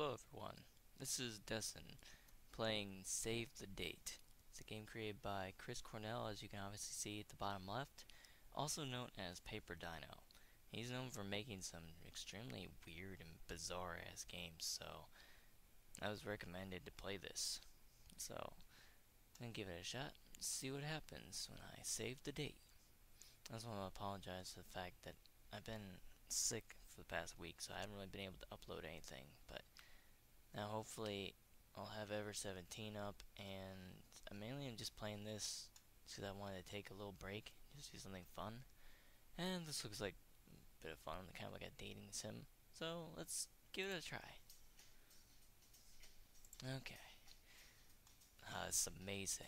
Hello everyone, this is Destin playing Save the Date. It's a game created by Chris Cornell, as you can obviously see at the bottom left, also known as Paper Dino. He's known for making some extremely weird and bizarre ass games, so I was recommended to play this. So, I'm gonna give it a shot, see what happens when I save the date. I just want to apologize for the fact that I've been sick for the past week, so I haven't really been able to upload anything, but now hopefully I'll have Ever 17 up, and I mainly am just playing this because I wanted to take a little break, just do something fun. And this looks like a bit of fun, kind of like a dating sim. So let's give it a try. Okay. It's amazing.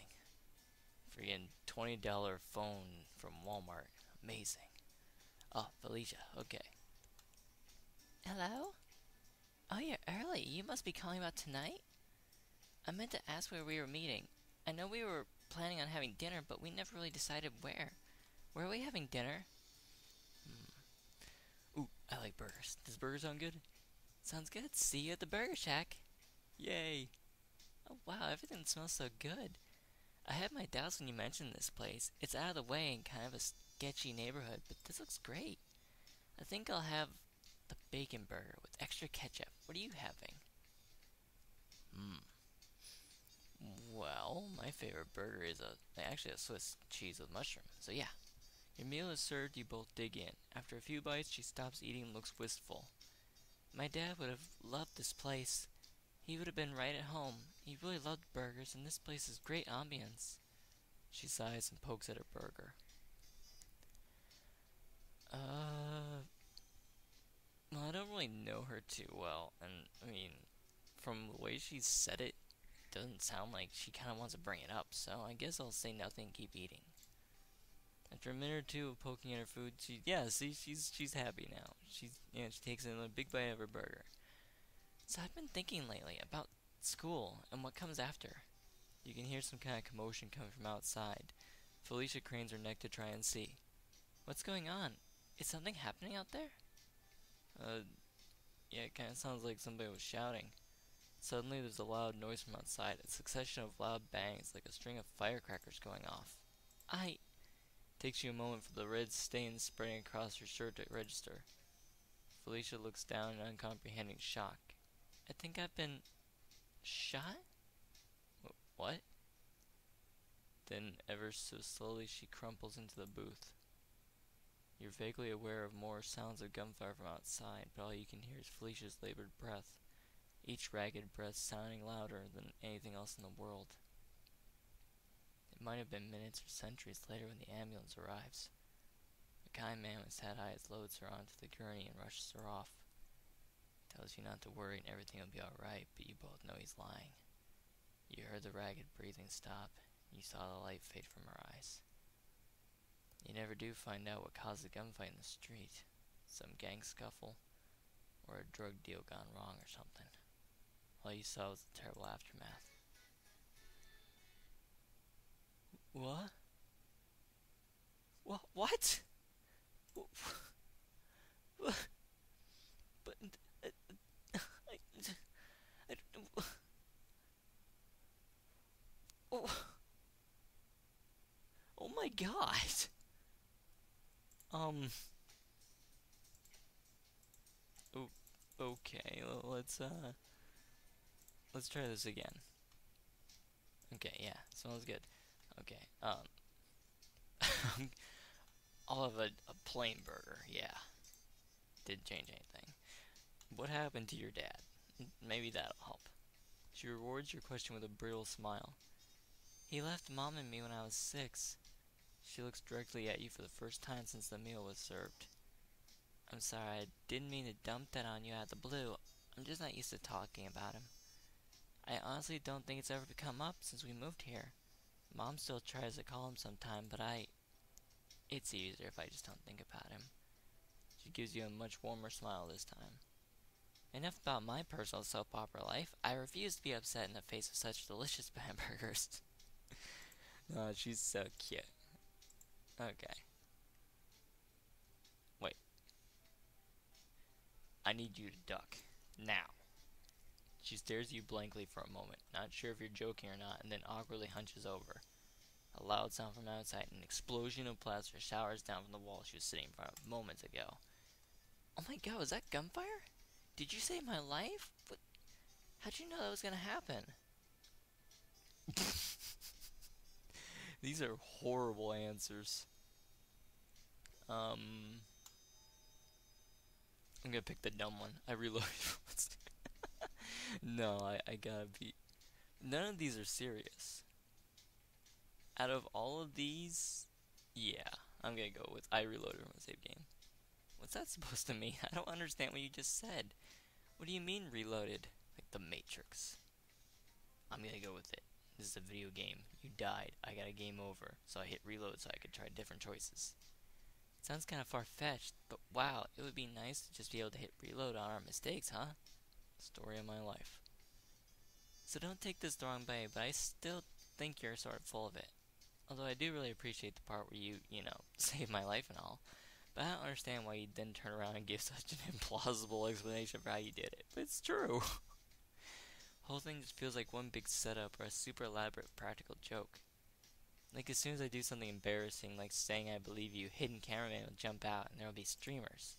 Freaking $20 phone from Walmart. Amazing. Oh, Felicia. Okay. Hello? Oh, you're early. You must be calling about tonight? I meant to ask where we were meeting. I know we were planning on having dinner, but we never really decided where. Where are we having dinner? Ooh, I like burgers. Does burger sound good? Sounds good. See you at the Burger Shack. Yay. Oh, wow, everything smells so good. I had my doubts when you mentioned this place. It's out of the way and kind of a sketchy neighborhood, but this looks great. I think I'll have the bacon burger with extra ketchup. What are you having? Well, my favorite burger is actually a Swiss cheese with mushroom. So yeah. Your meal is served, you both dig in. After a few bites, she stops eating and looks wistful. My dad would have loved this place. He would have been right at home. He really loved burgers, and this place is great ambience. She sighs and pokes at her burger. Uh, well, I don't really know her too well, and I mean, from the way she said it, doesn't sound like she kind of wants to bring it up, so I guess I'll say nothing and keep eating. After a minute or two of poking at her food, she's happy now. She takes in a big bite of her burger. So I've been thinking lately about school and what comes after. You can hear some kind of commotion coming from outside. Felicia cranes her neck to try and see. What's going on? Is something happening out there? Uh, yeah, it kind of sounds like somebody was shouting. Suddenly there's a loud noise from outside, a succession of loud bangs like a string of firecrackers going off. Takes you a moment for the red stains spreading across her shirt to register. Felicia looks down in uncomprehending shock. I think I've been shot? What? Then, ever so slowly, she crumples into the booth. You're vaguely aware of more sounds of gunfire from outside, but all you can hear is Felicia's labored breath, each ragged breath sounding louder than anything else in the world. It might have been minutes or centuries later when the ambulance arrives. A kind man with sad eyes loads her onto the gurney and rushes her off. Tells you not to worry and everything will be alright, but you both know he's lying. You heard the ragged breathing stop, and you saw the light fade from her eyes. You never do find out what caused the gunfight in the street. Some gang scuffle, or a drug deal gone wrong or something. All you saw was the terrible aftermath. What? What? What? But I, I, oh, oh my god. Um. Oh, okay. Let's try this again. Okay, yeah, smells good. Okay. I'll have a plain burger. Yeah, didn't change anything. What happened to your dad? Maybe that'll help. She rewards your question with a brittle smile. He left Mom and me when I was 6. She looks directly at you for the first time since the meal was served. I'm sorry, I didn't mean to dump that on you out of the blue. I'm just not used to talking about him. I honestly don't think it's ever come up since we moved here. Mom still tries to call him sometime, but it's easier if I just don't think about him. She gives you a much warmer smile this time. Enough about my personal soap opera life. I refuse to be upset in the face of such delicious hamburgers. Oh, she's so cute. Okay. Wait. I need you to duck. Now. She stares at you blankly for a moment, not sure if you're joking or not, and then awkwardly hunches over. A loud sound from outside, an explosion of plaster showers down from the wall she was sitting in front of moments ago. Oh my god, was that gunfire? Did you save my life? What? How'd you know that was gonna happen? These are horrible answers. I'm gonna pick the dumb one. I reloaded. No, I gotta be. None of these are serious. Out of all of these, yeah, I'm gonna go with I reloaded from a save game. What's that supposed to mean? I don't understand what you just said. What do you mean reloaded? Like the Matrix. I'm gonna go with it. This is a video game. You died. I got a game over. So I hit reload so I could try different choices. It sounds kind of far-fetched, but wow, it would be nice to just be able to hit reload on our mistakes, huh? Story of my life. So don't take this the wrong way, but I still think you're sort of full of it. Although I do really appreciate the part where you know, saved my life and all. But I don't understand why you then turn around and give such an implausible explanation for how you did it. But it's true. Whole thing just feels like one big setup or a super elaborate practical joke. Like as soon as I do something embarrassing, like saying I believe you, hidden cameraman will jump out and there will be streamers.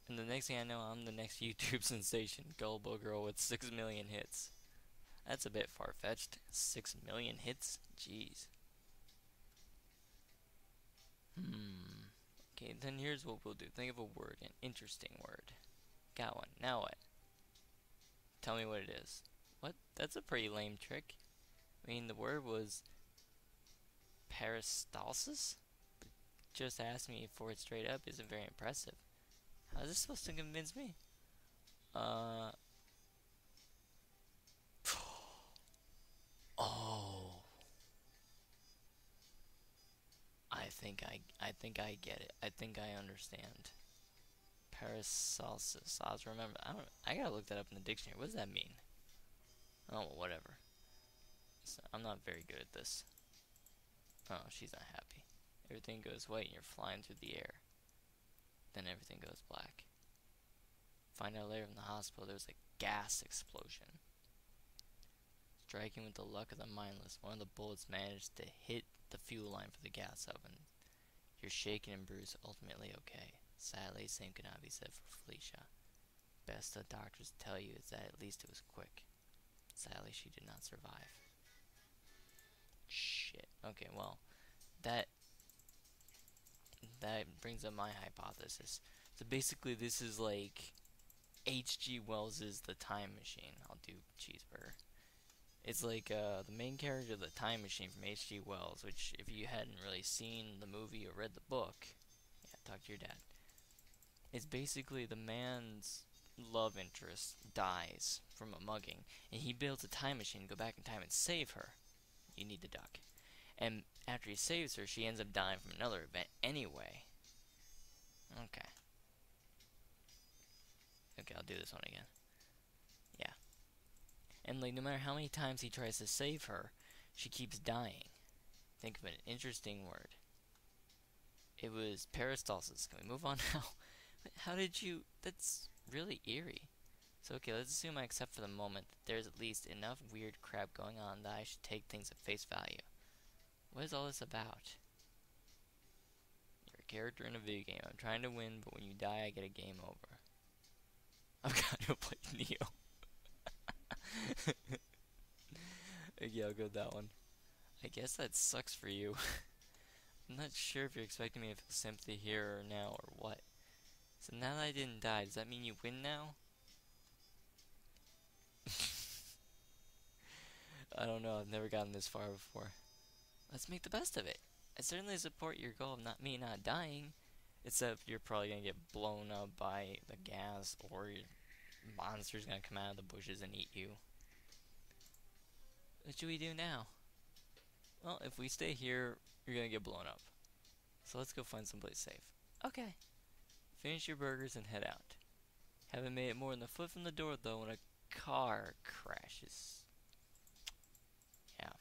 And the next thing I know, I'm the next YouTube sensation, gullible girl with 6 million hits. That's a bit far-fetched. 6 million hits? Jeez. Okay, then here's what we'll do. Think of a word, an interesting word. Got one. Now what? Tell me what it is. What? That's a pretty lame trick. I mean, the word was peristalsis? But just ask me for it straight up isn't very impressive. How is this supposed to convince me? Oh. I think I get it. I think I understand. Paracelsus. I was remember. I gotta look that up in the dictionary. What does that mean? Oh, well, whatever. So, I'm not very good at this. Oh, she's not happy. Everything goes white and you're flying through the air. Then everything goes black. Find out later from the hospital there was a gas explosion. Striking with the luck of the mindless, one of the bullets managed to hit the fuel line for the gas oven. You're shaken and bruised, ultimately okay. Sadly, same could not be said for Felicia. Best the doctors tell you is that at least it was quick. Sadly, she did not survive. Shit. Okay, well, that brings up my hypothesis. So basically, this is like H.G. Wells' The Time Machine. I'll do cheeseburger. It's like the main character of The Time Machine from H.G. Wells, which if you hadn't really seen the movie or read the book, yeah, talk to your dad. It's basically the man's love interest dies from a mugging, and he builds a time machine to go back in time and save her. You need the duck. And after he saves her, she ends up dying from another event anyway. Okay. Okay, I'll do this one again. Yeah. And like, no matter how many times he tries to save her, she keeps dying. Think of an interesting word. It was peristalsis. Can we move on now? How did you... That's really eerie. So okay, let's assume I accept for the moment that there's at least enough weird crap going on that I should take things at face value. What is all this about? You're a character in a video game. I'm trying to win, but when you die, I get a game over. I've got to play Neo. Yeah, I'll go with that one. I guess that sucks for you. I'm not sure if you're expecting me to feel sympathy here or now or what. So now that I didn't die, does that mean you win now? I don't know, I've never gotten this far before. Let's make the best of it. I certainly support your goal of not dying. Except you're probably gonna get blown up by the gas, or your monster's gonna come out of the bushes and eat you. What should we do now? Well, if we stay here, you're gonna get blown up. So let's go find someplace safe. Okay. Finish your burgers and head out. Haven't made it more than a foot from the door, though, when a car crashes. Yeah.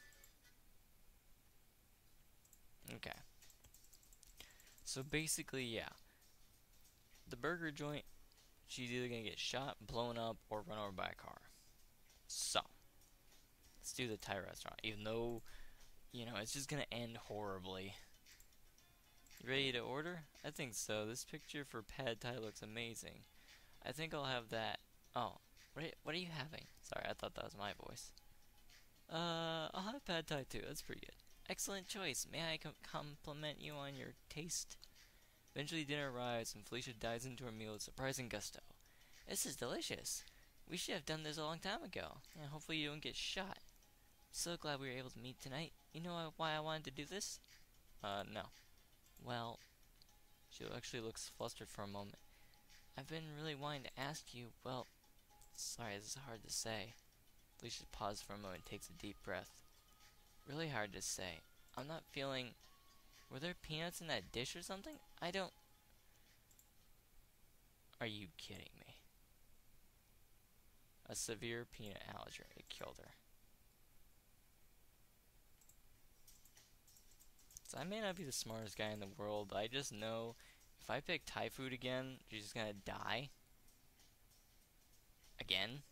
Okay. So basically, yeah. The burger joint she's either gonna get shot, blown up, or run over by a car. So, let's do the Thai restaurant, even though, it's just gonna end horribly. You ready to order? I think so. This picture for Pad Thai looks amazing. I think I'll have that. Oh, what are you having? Sorry, I thought that was my voice. I'll have Pad Thai too. That's pretty good. Excellent choice. May I compliment you on your taste? Eventually dinner arrives and Felicia dives into her meal with surprising gusto. This is delicious. We should have done this a long time ago. And hopefully you don't get shot. So glad we were able to meet tonight. You know why I wanted to do this? No. Well, she actually looks flustered for a moment. I've been really wanting to ask you, well, sorry, this is hard to say. Felicia pauses for a moment and takes a deep breath. Really hard to say. I'm not feeling... Were there peanuts in that dish or something? I don't... Are you kidding me? A severe peanut allergy. It killed her. So I may not be the smartest guy in the world, but I just know if I pick Thai food again, she's just gonna die. Again?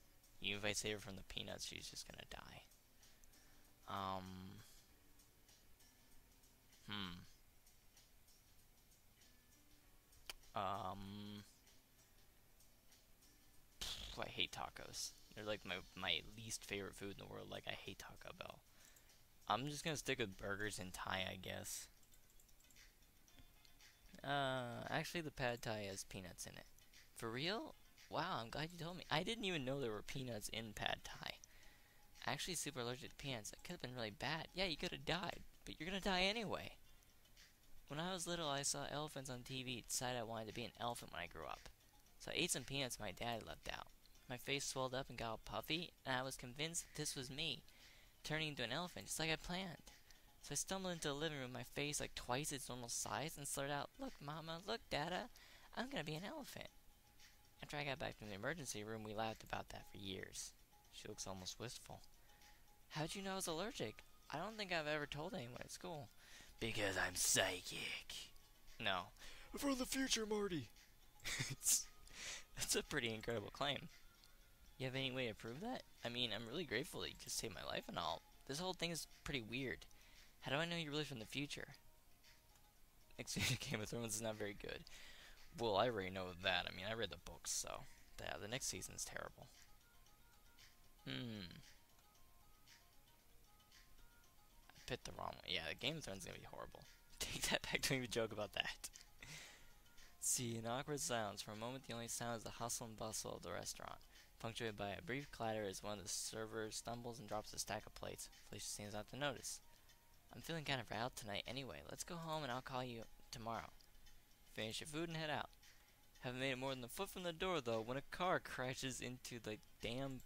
Even if I save her from the peanuts, she's just gonna die. Hmm. I hate tacos. They're like my least favorite food in the world. Like, I hate Taco Bell. I'm just gonna stick with burgers and Thai, I guess. Actually the Pad Thai has peanuts in it. For real? Wow, I'm glad you told me. I didn't even know there were peanuts in Pad Thai. Actually super allergic to peanuts. That could have been really bad. Yeah, you could have died. But you're gonna die anyway. When I was little, I saw elephants on TV. Decided I wanted to be an elephant when I grew up. So I ate some peanuts my dad left out. My face swelled up and got all puffy, and I was convinced that this was me, turning into an elephant, just like I planned. So I stumbled into the living room, my face like twice its normal size, and slurred out, "Look, Mama, look, Dada, I'm gonna be an elephant." After I got back from the emergency room, we laughed about that for years. She looks almost wistful. How'd you know I was allergic? I don't think I've ever told anyone at school. Because I'm psychic. No. From the future, Marty. That's a pretty incredible claim. You have any way to prove that? I mean, I'm really grateful that you just saved my life and all. This whole thing is pretty weird. How do I know you're really from the future? Next season of Game of Thrones is not very good. Well, I already know that. I mean, I read the books, so... Yeah, the next season's terrible. I picked the wrong one. Yeah, the Game of Thrones is gonna be horrible. Take that back, don't even joke about that. See, an awkward silence. For a moment, the only sound is the hustle and bustle of the restaurant, punctuated by a brief clatter as one of the servers stumbles and drops a stack of plates. Felicia seems not to notice. I'm feeling kind of riled tonight anyway. Let's go home and I'll call you tomorrow. Finish your food and head out. Haven't made it more than a foot from the door, though, when a car crashes into the damn...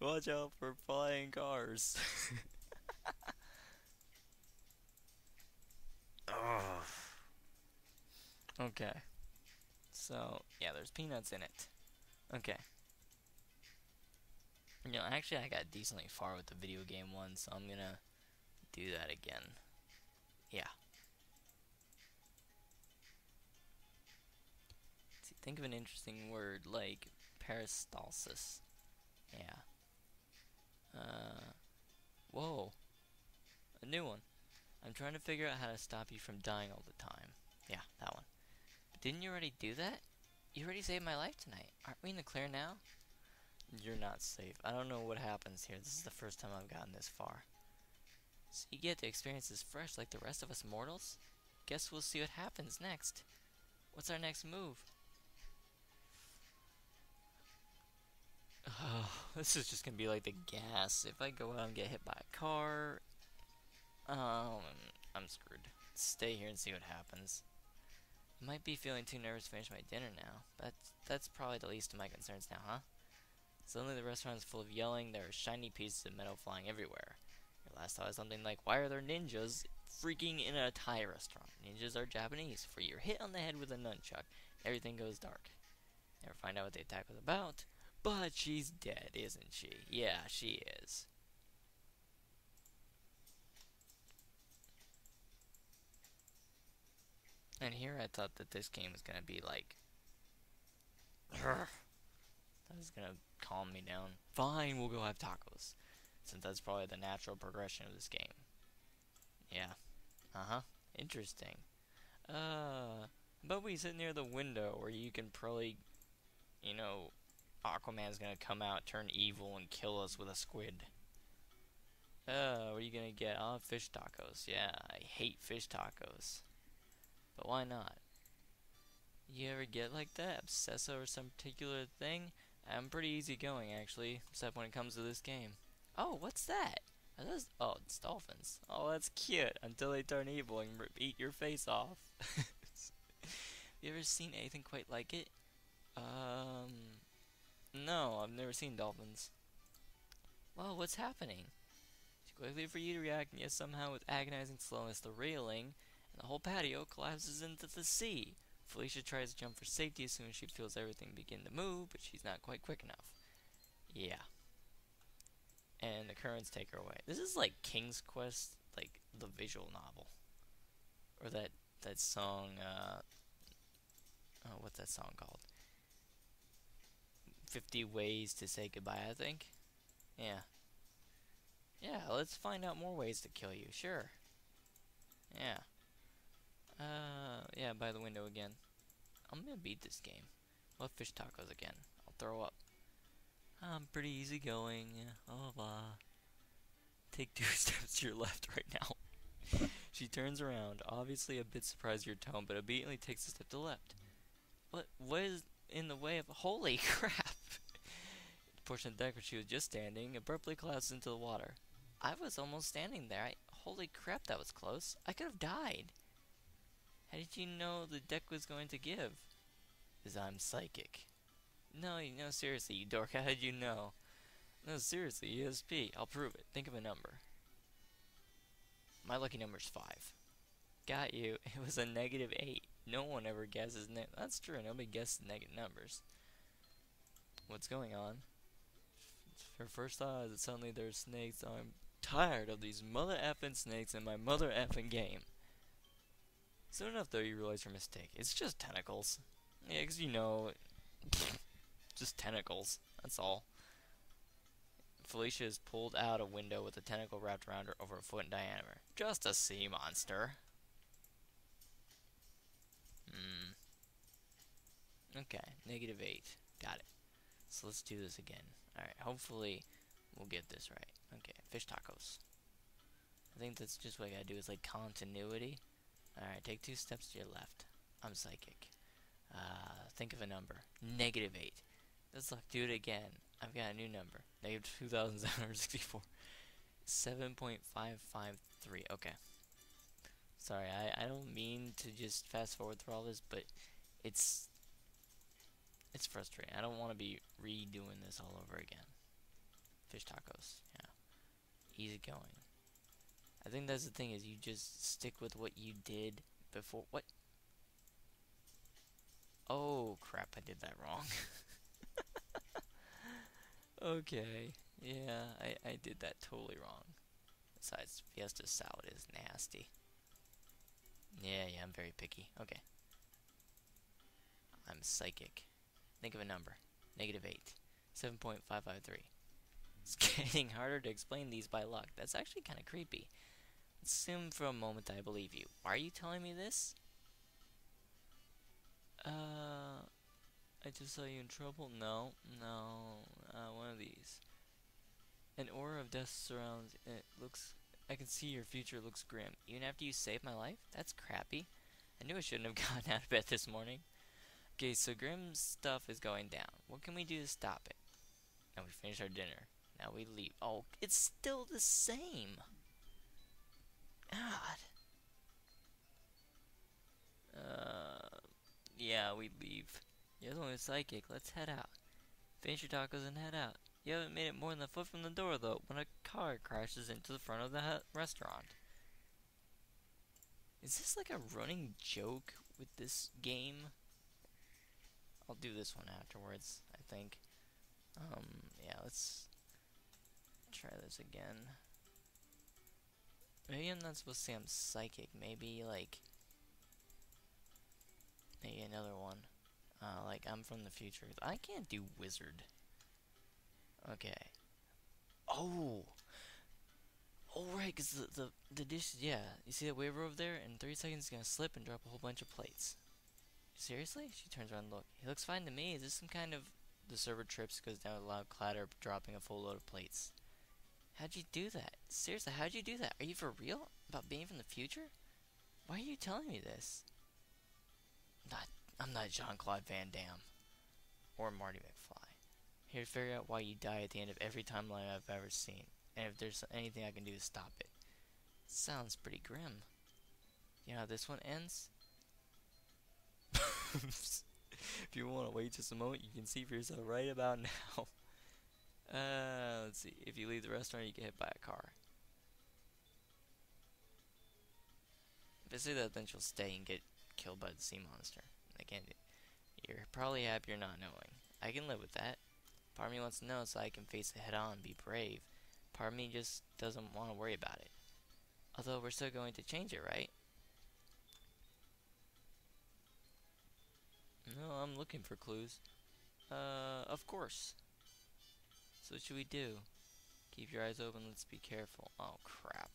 Watch out for flying cars. Ugh. Okay. So, yeah, there's peanuts in it. Okay. Actually, I got decently far with the video game one, so I'm gonna do that again. Yeah. See, think of an interesting word like peristalsis. Yeah. Whoa. A new one. I'm trying to figure out how to stop you from dying all the time. Yeah, that one. But didn't you already do that? You already saved my life tonight. Aren't we in the clear now? You're not safe. I don't know what happens here. This is the first time I've gotten this far. So you get to experience this fresh like the rest of us mortals? Guess we'll see what happens next. What's our next move? Oh, this is just gonna be like the gas. If I go out and get hit by a car, I'm screwed. Stay here and see what happens. I might be feeling too nervous to finish my dinner now. That's probably the least of my concerns now, huh? Suddenly the restaurant is full of yelling. There are shiny pieces of metal flying everywhere. Your last thought is something like, "Why are there ninjas?" freaking in a Thai restaurant. Ninjas are Japanese. For you're hit on the head with a nunchuck, everything goes dark. Never find out what the attack was about. But she's dead, isn't she? Yeah, she is. And here I thought that this game was gonna be like, that was gonna calm me down. Fine, we'll go have tacos, since that's probably the natural progression of this game. Yeah. Interesting. But we sit near the window where you can probably, you know, Aquaman's gonna come out, turn evil, and kill us with a squid. What are you gonna get? Oh, fish tacos. Yeah, I hate fish tacos. But why not? You ever get like that? Obsessed over some particular thing? I'm pretty easygoing, actually, except when it comes to this game. Oh, what's that? Are those? Oh, it's dolphins. Oh, that's cute. Until they turn evil and eat your face off. You ever seen anything quite like it? No, I've never seen dolphins. Well, what's happening? Too quickly for you to react, and yet somehow with agonizing slowness, the railing and the whole patio collapses into the sea. Felicia tries to jump for safety as soon as she feels everything begin to move, but she's not quite quick enough. Yeah. And the currents take her away. This is like King's Quest, like the visual novel. Or that song, oh, what's that song called? 50 Ways to Say Goodbye, I think. Yeah. Yeah, let's find out more ways to kill you, sure. Yeah. Yeah, by the window again. I'm gonna beat this game. I'll have fish tacos again. I'll throw up. I'm pretty easygoing. Oh, blah. Take 2 steps to your left right now. She turns around, obviously a bit surprised at your tone, but obediently takes a step to the left. What is in the way of... Holy crap! The portion of the deck where she was just standing abruptly collapses into the water. I was almost standing there. Holy crap, that was close. I could have died. How did you know the deck was going to give? Because I'm psychic. No, seriously, you dork, how did you know? No, seriously, ESP, I'll prove it. Think of a number. My lucky number's 5. Got you. It was a -8. No one ever guesses that's true, nobody guesses negative numbers. What's going on? Her first thought is that suddenly there's snakes. I'm tired of these mother effing snakes in my mother effing game. Soon enough, though, you realize your mistake. It's just tentacles. Yeah, because just tentacles. That's all. Felicia is pulled out a window with a tentacle wrapped around her over a foot in diameter. Just a sea monster. Okay, -8. Got it. So let's do this again. Alright, hopefully we'll get this right. Okay, fish tacos. I think that's just what I gotta do, is like continuity. Alright, take 2 steps to your left. I'm psychic. Think of a number. -8. Let's do it again. I've got a new number. -2,764. 7.553. Okay. Sorry, I don't mean to just fast forward through all this, but it's frustrating. I don't want to be redoing this all over again. Fish tacos. Yeah. Easy going. I think that's the thing, is you just stick with what you did before. What? Oh, crap, I did that wrong. Okay. Yeah, I did that totally wrong. Besides, Fiesta salad is nasty. Yeah, I'm very picky. Okay. I'm psychic. Think of a number. -8. 7.553. It's getting harder to explain these by luck. That's actually kind of creepy. Assume for a moment that I believe you. Why are you telling me this? I just saw you in trouble? No. One of these. An aura of death surrounds it. I can see your future looks grim. Even after you saved my life? That's crappy. I knew I shouldn't have gotten out of bed this morning. Okay, so grim stuff is going down. What can we do to stop it? Now we finish our dinner. Now we leave. Oh, it's still the same. God. Yeah, we leave. You're the only psychic. Let's head out. Finish your tacos and head out. You haven't made it more than a foot from the door, though, when a car crashes into the front of the restaurant. Is this like a running joke with this game? I'll do this one afterwards, I think. Yeah, let's try this again. Maybe I'm not supposed to say I'm psychic. Maybe, like, maybe another one. Like, I'm from the future. I can't do wizard. Okay. Oh! Oh, right, because the dish, yeah. You see that waver over there? In 3 seconds, it's gonna slip and drop a whole bunch of plates. Seriously? She turns around and look. He looks fine to me. Is this some kind of... The server trips, goes down with a loud clatter, dropping a full load of plates. How'd you do that? Seriously, how'd you do that? Are you for real? About being from the future? Why are you telling me this? Not, I'm not Jean-Claude Van Damme. Or Marty McFly. Here to figure out why you die at the end of every timeline I've ever seen. And if there's anything I can do to stop it. Sounds pretty grim. You know how this one ends? If you want to wait just a moment, you can see for yourself right about now. Let's see. If you leave the restaurant, you get hit by a car. If I say that, then she'll stay and get killed by the sea monster. Again, you're probably happy you're not knowing. I can live with that. Part of me wants to know so I can face it head on and be brave. Part of me just doesn't want to worry about it. Although we're still going to change it, right? No, I'm looking for clues. Of course. So what should we do? Keep your eyes open, let's be careful. Oh, crap.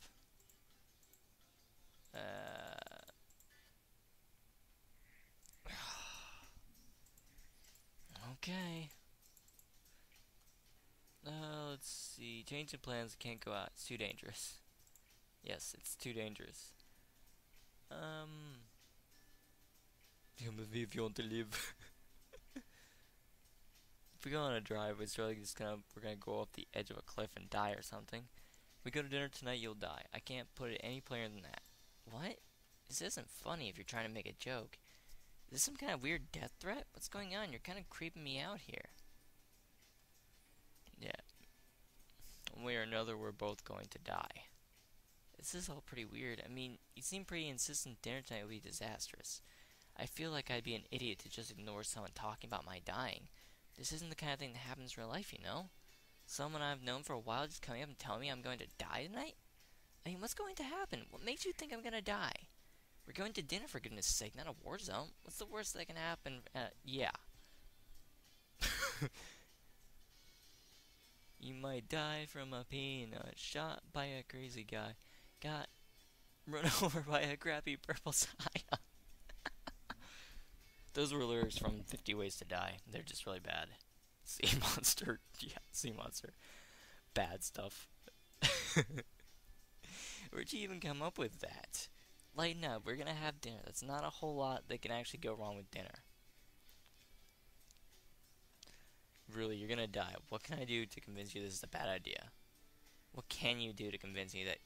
Okay. Let's see. Changing plans, can't go out. It's too dangerous. Yes, it's too dangerous. Come with me if you want to live. If we go on a drive, it's really just we're gonna go off the edge of a cliff and die or something. If we go to dinner tonight, you'll die. I can't put it any plainer than that. What? This isn't funny if you're trying to make a joke. Is this some kind of weird death threat? What's going on? You're kind of creeping me out here. Yeah. One way or another, we're both going to die. This is all pretty weird. I mean, you seem pretty insistent dinner tonight will be disastrous. I feel like I'd be an idiot to just ignore someone talking about my dying. This isn't the kind of thing that happens in real life, you know? Someone I've known for a while just coming up and telling me I'm going to die tonight? I mean, what's going to happen? What makes you think I'm going to die? We're going to dinner, for goodness sake, not a war zone. What's the worst that can happen? Yeah. You might die from a peanut, shot by a crazy guy, got run over by a crappy purple Scion. Those were lyrics from 50 Ways to Die. They're just really bad. Sea monster. Yeah, sea monster. Bad stuff. Where'd you even come up with that? Lighten up, we're gonna have dinner. That's not a whole lot that can actually go wrong with dinner. Really, you're gonna die. What can I do to convince you this is a bad idea? What can you do to convince me that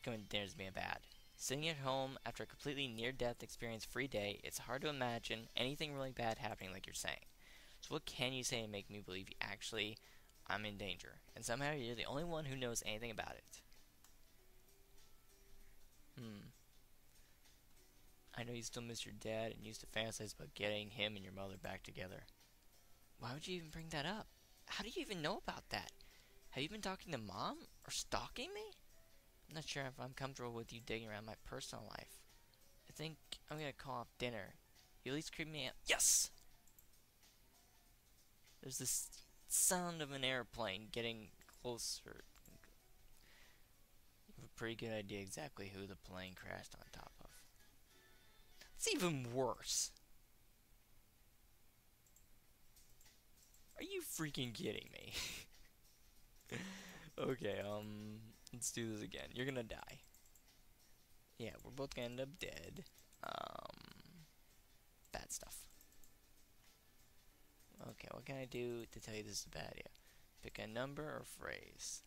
going to dinner is being bad? Sitting at home after a completely near-death experience-free day, it's hard to imagine anything really bad happening like you're saying. So what can you say to make me believe I'm in danger, and somehow you're the only one who knows anything about it? I know you still miss your dad and used to fantasize about getting him and your mother back together. Why would you even bring that up? How do you even know about that? Have you been talking to Mom? Or stalking me? I'm not sure if I'm comfortable with you digging around my personal life. I think I'm gonna call off dinner. You at least creep me out. Yes! There's this sound of an airplane getting closer. You have a pretty good idea exactly who the plane crashed on top of. It's even worse. Are you freaking kidding me? Okay, let's do this again. You're gonna die. Yeah, we're both gonna end up dead. Bad stuff. Okay, what can I do to tell you this is a bad idea? Pick a number or phrase.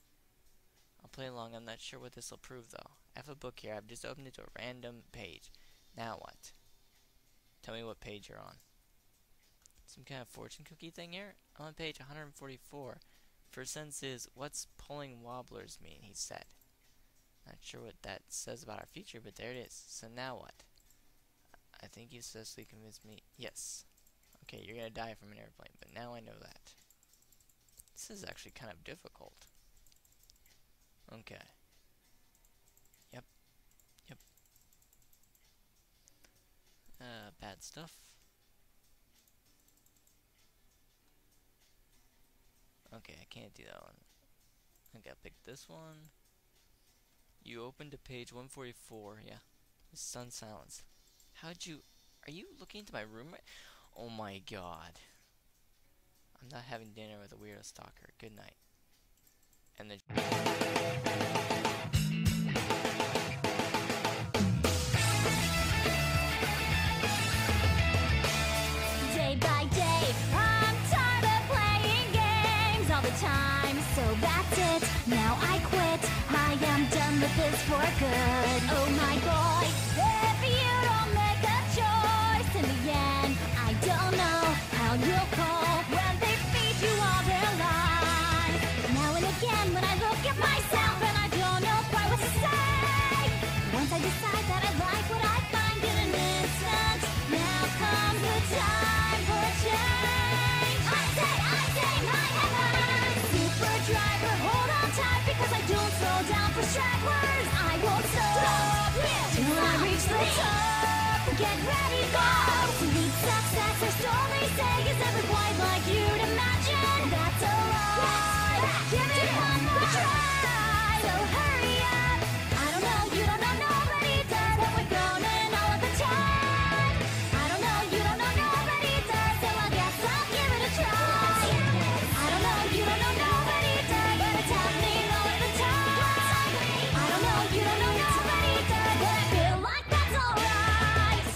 I'll play along. I'm not sure what this will prove, though. I have a book here. I've just opened it to a random page. Now what? Tell me what page you're on. Some kind of fortune cookie thing here? I'm on page 144. First sentence is, what's pulling wobblers mean, he said. Not sure what that says about our future, but there it is. So now what? I think you successfully convinced me. Yes. Okay, you're gonna die from an airplane, but now I know that. This is actually kind of difficult. Okay. Yep. Yep. Bad stuff. Okay, I can't do that one. I gotta pick this one. You opened to page 144, yeah. Sun silence. How'd you... Are you looking into my room? Oh my god. I'm not having dinner with a weirdo stalker. Good night. And then... Day by day, I'm tired of playing games all the time. So that's it, now I quit. I am done with this for good. Oh my boy, if you don't make a choice in the end, I don't know how you'll cope when they feed you all their lies. Now and again when I look at myself and I don't know quite what to say. Once I decide that I like what I find in an instant, now comes the time for a change. I say, my heaven. Super driver, hold on tight because I don't slow down for stragglers. I won't stop till I reach the top. Get ready, go. Sweet success, our story say, is every boy like you'd imagine? That's a lie. Give it one more try. So hurry up. I don't know, you don't know, nobody does. But we're going all of the time. I don't know, you don't know, nobody does. So I guess I'll give it a try. I don't know, you don't know, nobody does. But it's happening all of the time. I don't know, you don't know, nobody does. But I feel like that's alright.